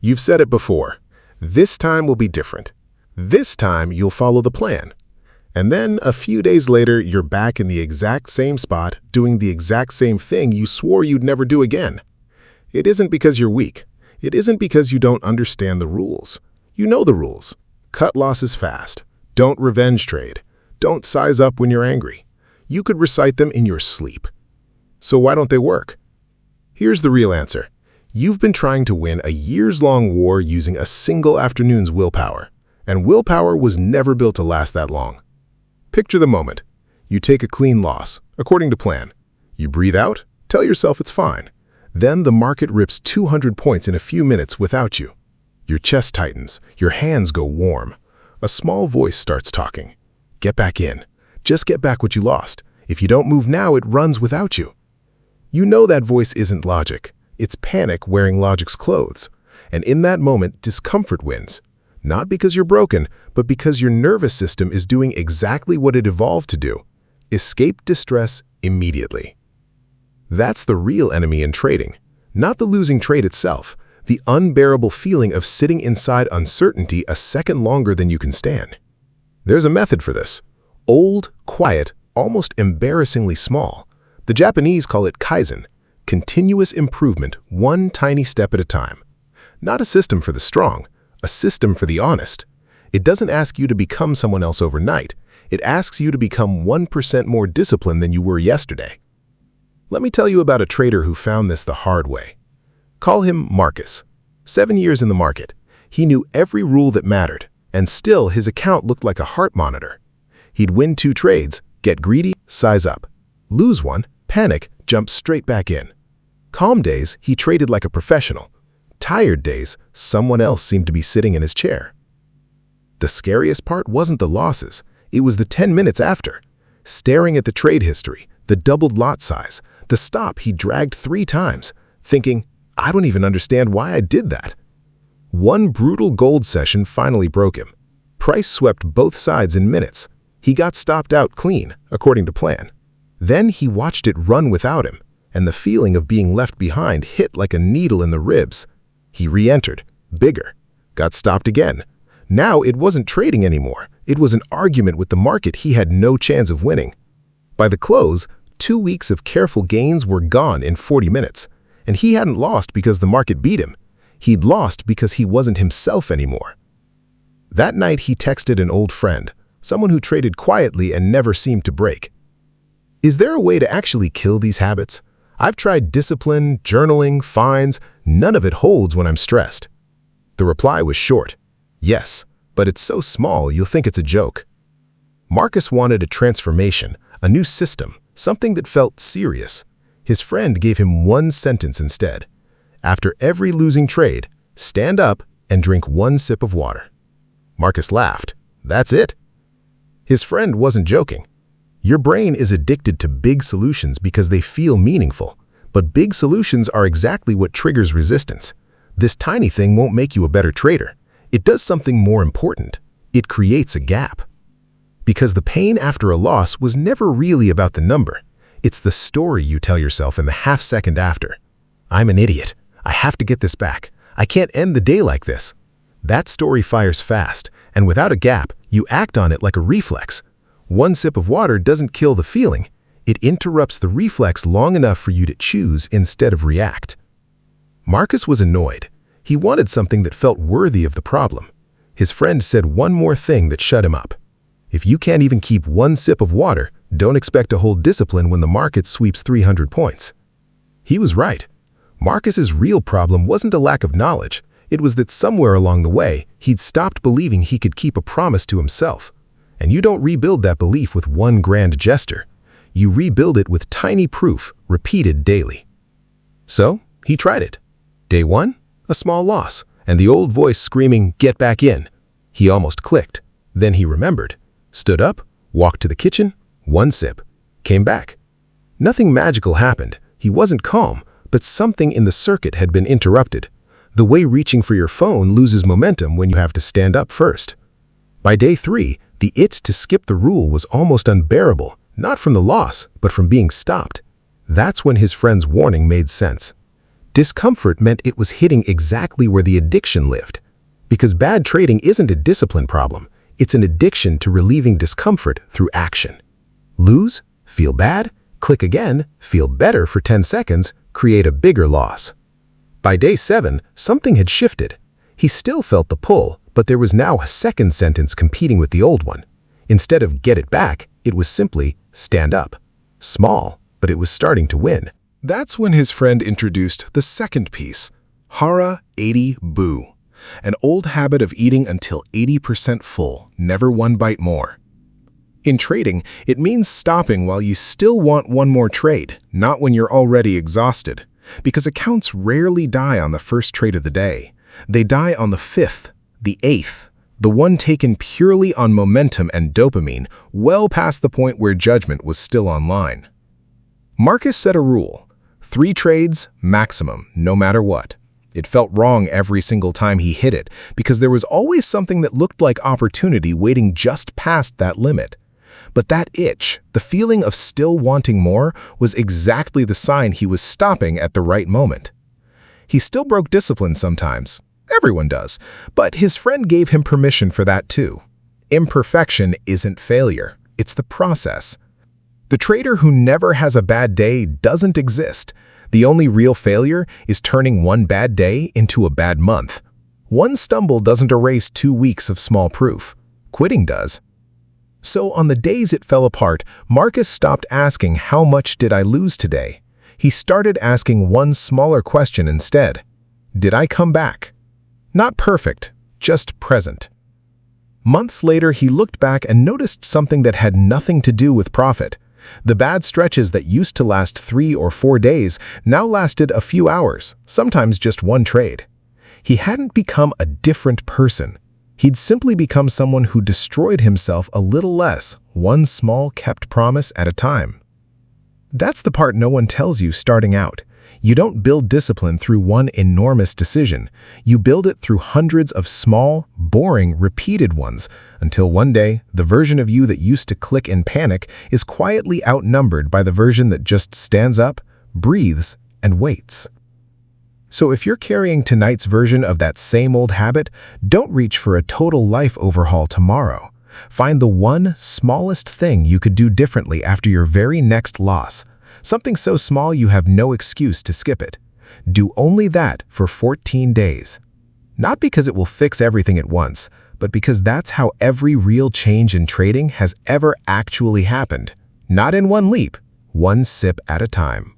You've said it before. This time will be different. This time you'll follow the plan. And then a few days later, you're back in the exact same spot, doing the exact same thing you swore you'd never do again. It isn't because you're weak. It isn't because you don't understand the rules. You know the rules. Cut losses fast. Don't revenge trade. Don't size up when you're angry. You could recite them in your sleep. So why don't they work? Here's the real answer. You've been trying to win a years-long war using a single afternoon's willpower, and willpower was never built to last that long. Picture the moment. You take a clean loss, according to plan. You breathe out, tell yourself it's fine. Then the market rips 200 points in a few minutes without you. Your chest tightens, your hands go warm. A small voice starts talking. Get back in. Just get back what you lost. If you don't move now, it runs without you. You know that voice isn't logic. It's panic wearing logic's clothes. And in that moment, discomfort wins. Not because you're broken, but because your nervous system is doing exactly what it evolved to do. Escape distress immediately. That's the real enemy in trading. Not the losing trade itself. The unbearable feeling of sitting inside uncertainty a second longer than you can stand. There's a method for this. Old, quiet, almost embarrassingly small. The Japanese call it Kaizen. Continuous improvement, one tiny step at a time. Not a system for the strong, a system for the honest. It doesn't ask you to become someone else overnight. It asks you to become 1% more disciplined than you were yesterday. Let me tell you about a trader who found this the hard way. Call him Marcus. 7 years in the market. He knew every rule that mattered, and still his account looked like a heart monitor. He'd win 2 trades, get greedy, size up. Lose one, panic, jump straight back in. Calm days, he traded like a professional. Tired days, someone else seemed to be sitting in his chair. The scariest part wasn't the losses. It was the 10 minutes after. Staring at the trade history, the doubled lot size, the stop he dragged 3 times, thinking, I don't even understand why I did that. One brutal gold session finally broke him. Price swept both sides in minutes. He got stopped out clean, according to plan. Then he watched it run without him, and the feeling of being left behind hit like a needle in the ribs. He re-entered, bigger, got stopped again. Now it wasn't trading anymore. It was an argument with the market he had no chance of winning. By the close, 2 weeks of careful gains were gone in 40 minutes. And he hadn't lost because the market beat him. He'd lost because he wasn't himself anymore. That night he texted an old friend, someone who traded quietly and never seemed to break. Is there a way to actually kill these habits? I've tried discipline, journaling, fines. None of it holds when I'm stressed. The reply was short. Yes, but it's so small you'll think it's a joke. Marcus wanted a transformation, a new system, something that felt serious. His friend gave him one sentence instead. After every losing trade, stand up and drink 1 sip of water. Marcus laughed. That's it. His friend wasn't joking. Your brain is addicted to big solutions because they feel meaningful. But big solutions are exactly what triggers resistance. This tiny thing won't make you a better trader. It does something more important. It creates a gap. Because the pain after a loss was never really about the number. It's the story you tell yourself in the half second after. I'm an idiot. I have to get this back. I can't end the day like this. That story fires fast, and without a gap, you act on it like a reflex. 1 sip of water doesn't kill the feeling. It interrupts the reflex long enough for you to choose instead of react. Marcus was annoyed. He wanted something that felt worthy of the problem. His friend said one more thing that shut him up. If you can't even keep 1 sip of water, don't expect to hold discipline when the market sweeps 300 points. He was right. Marcus's real problem wasn't a lack of knowledge. It was that somewhere along the way, he'd stopped believing he could keep a promise to himself. And you don't rebuild that belief with one grand gesture. You rebuild it with tiny proof, repeated daily. So, he tried it. Day 1, a small loss, and the old voice screaming, "Get back in." He almost clicked. Then he remembered. Stood up, walked to the kitchen, 1 sip, came back. Nothing magical happened. He wasn't calm, but something in the circuit had been interrupted. The way reaching for your phone loses momentum when you have to stand up first. By day 3, the itch to skip the rule was almost unbearable, not from the loss, but from being stopped. That's when his friend's warning made sense. Discomfort meant it was hitting exactly where the addiction lived. Because bad trading isn't a discipline problem, it's an addiction to relieving discomfort through action. Lose, feel bad, click again, feel better for 10 seconds, create a bigger loss. By day 7, something had shifted. He still felt the pull, but there was now a second sentence competing with the old one. Instead of get it back, it was simply stand up. Small, but it was starting to win. That's when his friend introduced the second piece, Hara 80 Boo, an old habit of eating until 80% full, never one bite more. In trading, it means stopping while you still want one more trade, not when you're already exhausted. Because accounts rarely die on the first trade of the day. They die on the 5th, the 8th, the one taken purely on momentum and dopamine, well past the point where judgment was still online. Marcus set a rule: 3 trades, maximum, no matter what. It felt wrong every single time he hit it, because there was always something that looked like opportunity waiting just past that limit. But that itch, the feeling of still wanting more, was exactly the sign he was stopping at the right moment. He still broke discipline sometimes. Everyone does. But his friend gave him permission for that too. Imperfection isn't failure. It's the process. The trader who never has a bad day doesn't exist. The only real failure is turning one bad day into a bad month. One stumble doesn't erase 2 weeks of small proof. Quitting does. So on the days it fell apart, Marcus stopped asking how much did I lose today. He started asking one smaller question instead. Did I come back? Not perfect, just present. Months later, he looked back and noticed something that had nothing to do with profit. The bad stretches that used to last 3 or 4 days now lasted a few hours, sometimes just one trade. He hadn't become a different person. He'd simply become someone who destroyed himself a little less, one small kept promise at a time. That's the part no one tells you starting out. You don't build discipline through one enormous decision. You build it through hundreds of small, boring, repeated ones, until one day, the version of you that used to click in panic is quietly outnumbered by the version that just stands up, breathes, and waits. So if you're carrying tonight's version of that same old habit, don't reach for a total life overhaul tomorrow. Find the one smallest thing you could do differently after your very next loss. Something so small you have no excuse to skip it. Do only that for 14 days. Not because it will fix everything at once, but because that's how every real change in trading has ever actually happened. Not in one leap, one sip at a time.